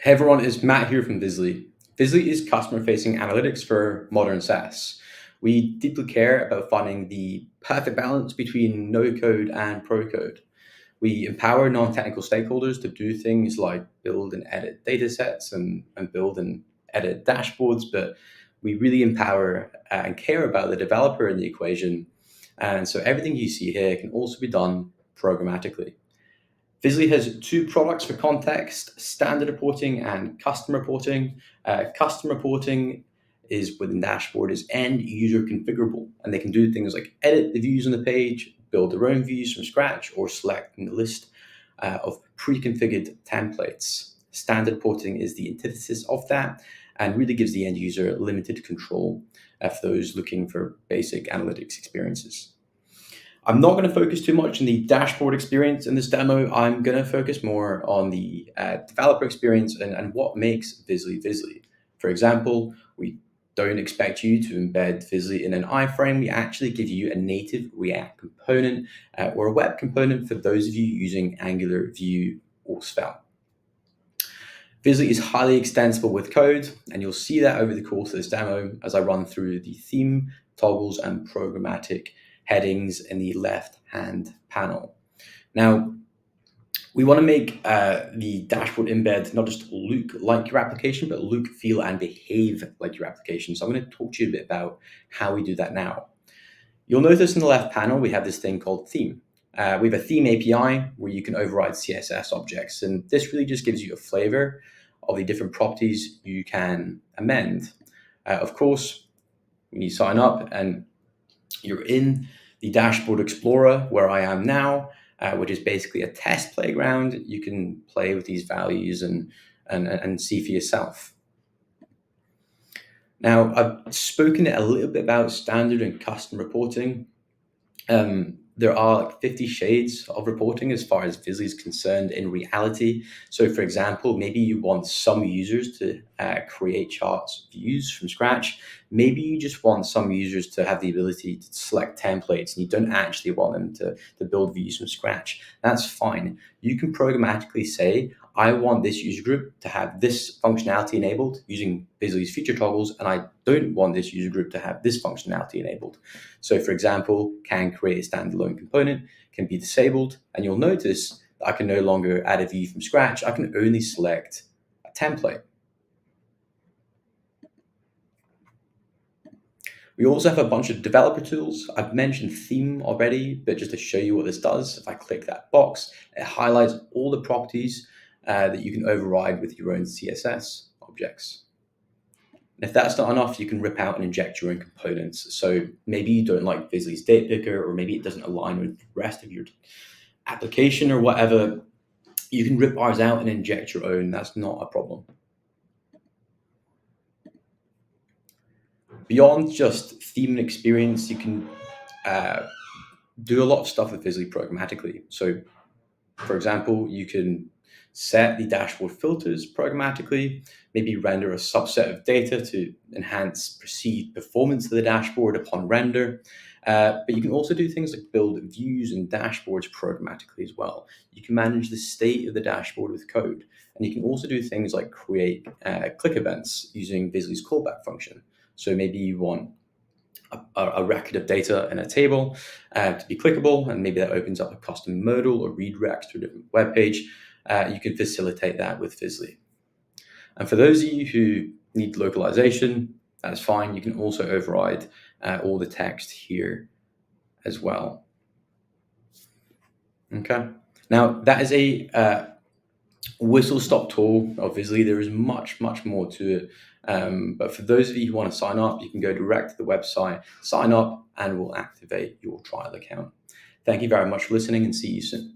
Hey everyone, it's Matt here from Vizzly. Vizzly is customer-facing analytics for modern SaaS. We deeply care about finding the perfect balance between no-code and pro-code. We empower non-technical stakeholders to do things like build and edit data sets and build and edit dashboards, but we really empower and care about the developer in the equation. And so everything you see here can also be done programmatically. Vizzly has two products for context: standard reporting and custom reporting. Custom reporting is within dashboard is end user configurable, and they can do things like edit the views on the page, build their own views from scratch, or select from the list of pre-configured templates. Standard reporting is the antithesis of that and really gives the end user limited control for those looking for basic analytics experiences. I'm not going to focus too much on the dashboard experience in this demo. I'm going to focus more on the developer experience and what makes Vizzly Vizzly. For example, we don't expect you to embed Vizzly in an iframe. We actually give you a native React component or a web component for those of you using Angular, Vue, or Svelte. Vizzly is highly extensible with code, and you'll see that over the course of this demo as I run through the theme, toggles, and programmatic headings in the left-hand panel. Now, we want to make the dashboard embed not just look like your application, but look, feel, and behave like your application. So I'm going to talk to you a bit about how we do that now. You'll notice in the left panel, we have this thing called theme. We have a theme API where you can override CSS objects, and this really just gives you a flavor of the different properties you can amend. Of course, when you sign up and you're in the Dashboard Explorer where I am now, which is basically a test playground, you can play with these values and see for yourself. Now, I've spoken a little bit about standard and custom reporting. There are like 50 shades of reporting as far as Vizzly is concerned in reality. So for example, maybe you want some users to create charts views from scratch. Maybe you just want some users to have the ability to select templates and you don't actually want them to build views from scratch. That's fine. You can programmatically say, I want this user group to have this functionality enabled using Vizzly's feature toggles, and I don't want this user group to have this functionality enabled. So for example, can create a standalone component, can be disabled, and you'll notice that I can no longer add a view from scratch. I can only select a template. We also have a bunch of developer tools. I've mentioned theme already, but just to show you what this does, if I click that box, it highlights all the properties that you can override with your own CSS objects. And if that's not enough, you can rip out and inject your own components. So maybe you don't like Vizzly's date picker, or maybe it doesn't align with the rest of your application or whatever. You can rip ours out and inject your own. That's not a problem. Beyond just theme and experience, you can do a lot of stuff with Vizzly programmatically. So for example, you can set the dashboard filters programmatically, maybe render a subset of data to enhance perceived performance of the dashboard upon render. But you can also do things like build views and dashboards programmatically as well. You can manage the state of the dashboard with code. And you can also do things like create click events using Vizzly's callback function. So maybe you want a record of data in a table to be clickable, and maybe that opens up a custom modal or redirects to a different web page. You can facilitate that with Vizzly. And for those of you who need localization, that's fine. You can also override all the text here as well. Okay. Now that is a whistle-stop tour of Vizzly. There is much more to it. But for those of you who want to sign up, you can go direct to the website, sign up, and we'll activate your trial account. Thank you very much for listening, and see you soon.